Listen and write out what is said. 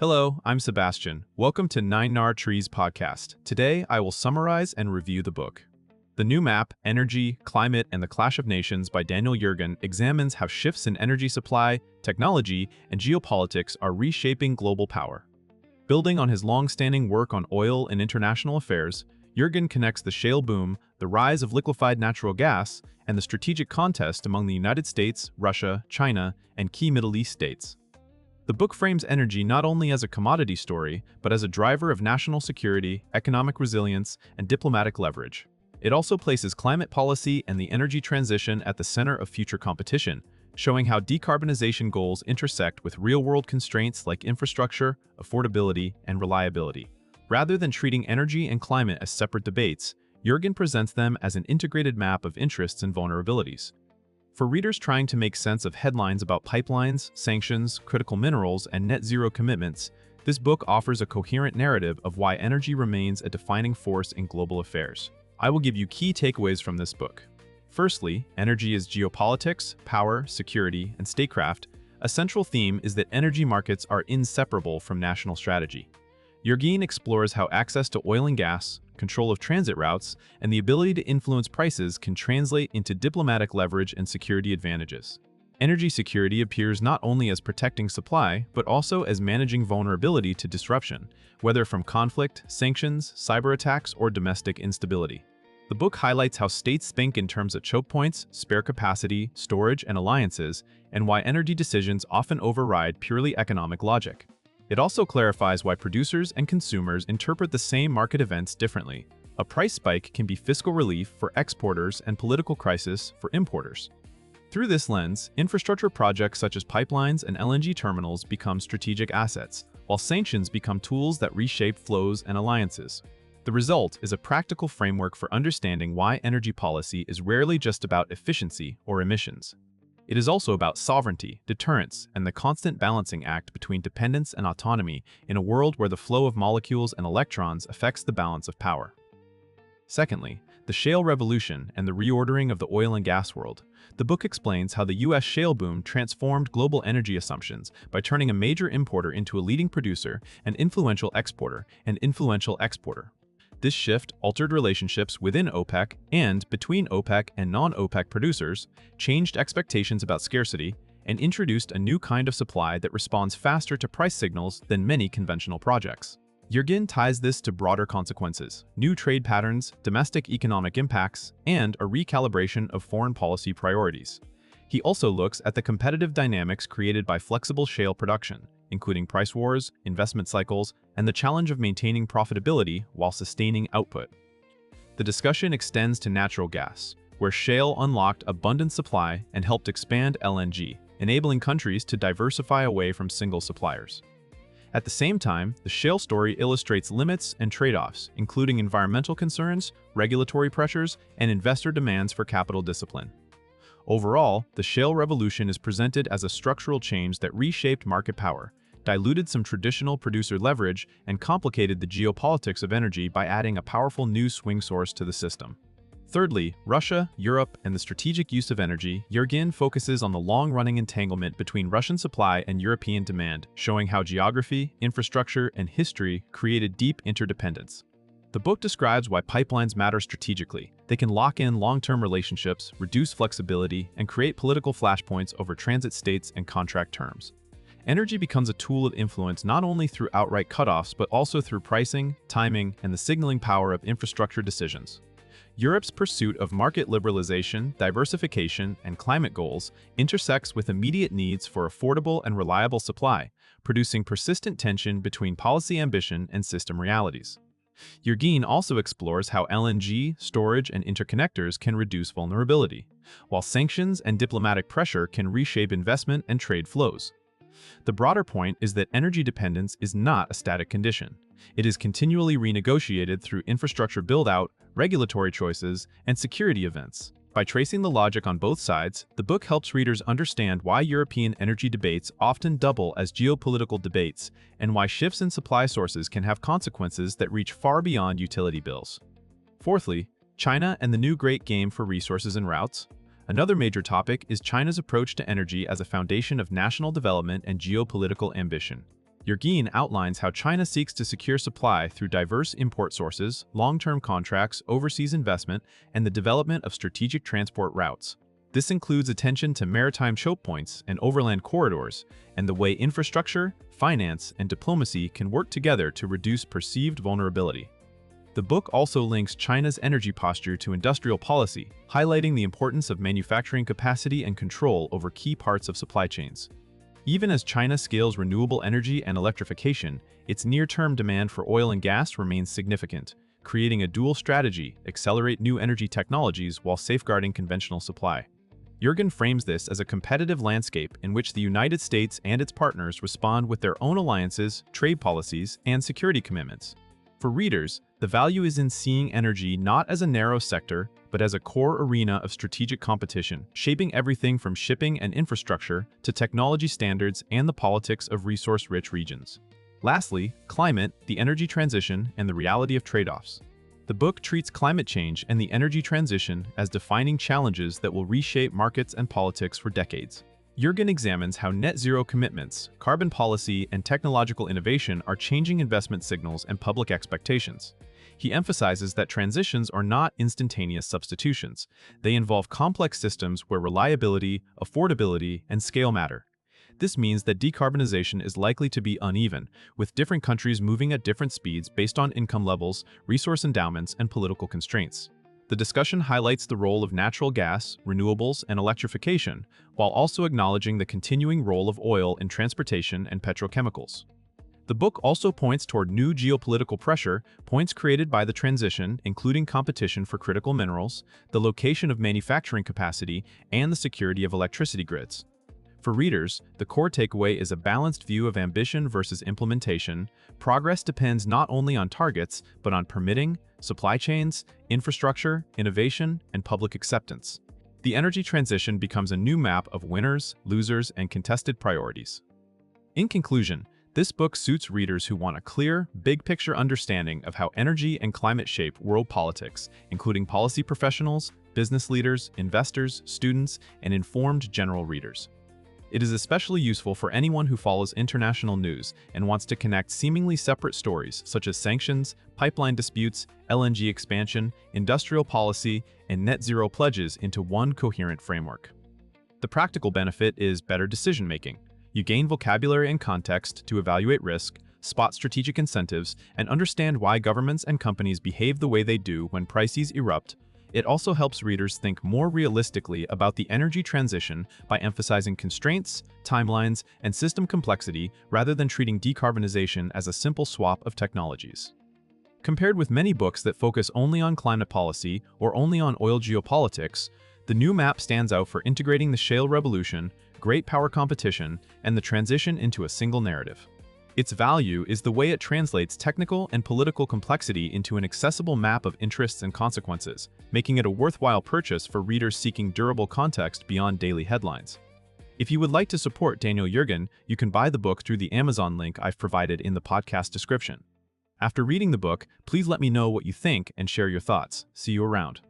Hello, I'm Sebastian. Welcome to Nine Nar Trees podcast. Today, I will summarize and review the book. The new map, Energy, Climate, and the Clash of Nations by Daniel Yergin examines how shifts in energy supply, technology, and geopolitics are reshaping global power. Building on his long-standing work on oil and international affairs, Yergin connects the shale boom, the rise of liquefied natural gas, and the strategic contest among the United States, Russia, China, and key Middle East states. The book frames energy not only as a commodity story, but as a driver of national security, economic resilience, and diplomatic leverage. It also places climate policy and the energy transition at the center of future competition, showing how decarbonization goals intersect with real-world constraints like infrastructure, affordability, and reliability. Rather than treating energy and climate as separate debates, Yergin presents them as an integrated map of interests and vulnerabilities. For readers trying to make sense of headlines about pipelines, sanctions, critical minerals, and net zero commitments, this book offers a coherent narrative of why energy remains a defining force in global affairs. I will give you key takeaways from this book. Firstly, energy is geopolitics, power, security, and statecraft. A central theme is that energy markets are inseparable from national strategy. Yergin explores how access to oil and gas, control of transit routes, and the ability to influence prices can translate into diplomatic leverage and security advantages. Energy security appears not only as protecting supply, but also as managing vulnerability to disruption, whether from conflict, sanctions, cyberattacks, or domestic instability. The book highlights how states think in terms of chokepoints, spare capacity, storage, and alliances, and why energy decisions often override purely economic logic. It also clarifies why producers and consumers interpret the same market events differently. A price spike can be fiscal relief for exporters and political crisis for importers. Through this lens, infrastructure projects such as pipelines and LNG terminals become strategic assets, while sanctions become tools that reshape flows and alliances. The result is a practical framework for understanding why energy policy is rarely just about efficiency or emissions. It is also about sovereignty, deterrence, and the constant balancing act between dependence and autonomy in a world where the flow of molecules and electrons affects the balance of power. Secondly, the shale revolution and the reordering of the oil and gas world. The book explains how the U.S. shale boom transformed global energy assumptions by turning a major importer into a leading producer, an influential exporter, and influential exporter. This shift altered relationships within OPEC and between OPEC and non-OPEC producers, changed expectations about scarcity, and introduced a new kind of supply that responds faster to price signals than many conventional projects. Yergin ties this to broader consequences, new trade patterns, domestic economic impacts, and a recalibration of foreign policy priorities. He also looks at the competitive dynamics created by flexible shale production, including price wars, investment cycles, and the challenge of maintaining profitability while sustaining output. The discussion extends to natural gas, where shale unlocked abundant supply and helped expand LNG, enabling countries to diversify away from single suppliers. At the same time, the shale story illustrates limits and trade-offs, including environmental concerns, regulatory pressures, and investor demands for capital discipline. Overall, the shale revolution is presented as a structural change that reshaped market power, diluted some traditional producer leverage, and complicated the geopolitics of energy by adding a powerful new swing source to the system. Thirdly, Russia, Europe, and the strategic use of energy. Yergin focuses on the long-running entanglement between Russian supply and European demand, showing how geography, infrastructure, and history created deep interdependence. The book describes why pipelines matter strategically. They can lock in long-term relationships, reduce flexibility, and create political flashpoints over transit states and contract terms. Energy becomes a tool of influence not only through outright cutoffs, but also through pricing, timing, and the signaling power of infrastructure decisions. Europe's pursuit of market liberalization, diversification, and climate goals intersects with immediate needs for affordable and reliable supply, producing persistent tension between policy ambition and system realities. Yergin also explores how LNG, storage, and interconnectors can reduce vulnerability, while sanctions and diplomatic pressure can reshape investment and trade flows. The broader point is that energy dependence is not a static condition. It is continually renegotiated through infrastructure build-out, regulatory choices, and security events. By tracing the logic on both sides, the book helps readers understand why European energy debates often double as geopolitical debates, and why shifts in supply sources can have consequences that reach far beyond utility bills. Fourthly, China and the new great game for resources and routes. Another major topic is China's approach to energy as a foundation of national development and geopolitical ambition. Yergin outlines how China seeks to secure supply through diverse import sources, long-term contracts, overseas investment, and the development of strategic transport routes. This includes attention to maritime chokepoints and overland corridors, and the way infrastructure, finance, and diplomacy can work together to reduce perceived vulnerability. The book also links China's energy posture to industrial policy, highlighting the importance of manufacturing capacity and control over key parts of supply chains. Even as China scales renewable energy and electrification, its near-term demand for oil and gas remains significant, creating a dual strategy: accelerate new energy technologies while safeguarding conventional supply. Yergin frames this as a competitive landscape in which the United States and its partners respond with their own alliances, trade policies, and security commitments. For readers, the value is in seeing energy not as a narrow sector, but as a core arena of strategic competition, shaping everything from shipping and infrastructure to technology standards and the politics of resource-rich regions. Lastly, climate, the energy transition, and the reality of trade-offs. The book treats climate change and the energy transition as defining challenges that will reshape markets and politics for decades. Yergin examines how net zero commitments, carbon policy, and technological innovation are changing investment signals and public expectations. He emphasizes that transitions are not instantaneous substitutions. They involve complex systems where reliability, affordability, and scale matter. This means that decarbonization is likely to be uneven, with different countries moving at different speeds based on income levels, resource endowments, and political constraints. The discussion highlights the role of natural gas, renewables, and electrification, while also acknowledging the continuing role of oil in transportation and petrochemicals. The book also points toward new geopolitical pressure points created by the transition, including competition for critical minerals, the location of manufacturing capacity, and the security of electricity grids. For readers, the core takeaway is a balanced view of ambition versus implementation. Progress depends not only on targets, but on permitting, supply chains, infrastructure, innovation, and public acceptance. The energy transition becomes a new map of winners, losers, and contested priorities. In conclusion, this book suits readers who want a clear, big-picture understanding of how energy and climate shape world politics, including policy professionals, business leaders, investors, students, and informed general readers. It is especially useful for anyone who follows international news and wants to connect seemingly separate stories such as sanctions, pipeline disputes, LNG expansion, industrial policy, and net zero pledges into one coherent framework. The practical benefit is better decision-making. You gain vocabulary and context to evaluate risk, spot strategic incentives, and understand why governments and companies behave the way they do when crises erupt. It also helps readers think more realistically about the energy transition by emphasizing constraints, timelines, and system complexity rather than treating decarbonization as a simple swap of technologies. Compared with many books that focus only on climate policy or only on oil geopolitics, the new map stands out for integrating the shale revolution, great power competition, and the transition into a single narrative. Its value is the way it translates technical and political complexity into an accessible map of interests and consequences, making it a worthwhile purchase for readers seeking durable context beyond daily headlines. If you would like to support Daniel Yergin, you can buy the book through the Amazon link I've provided in the podcast description. After reading the book, please let me know what you think and share your thoughts. See you around.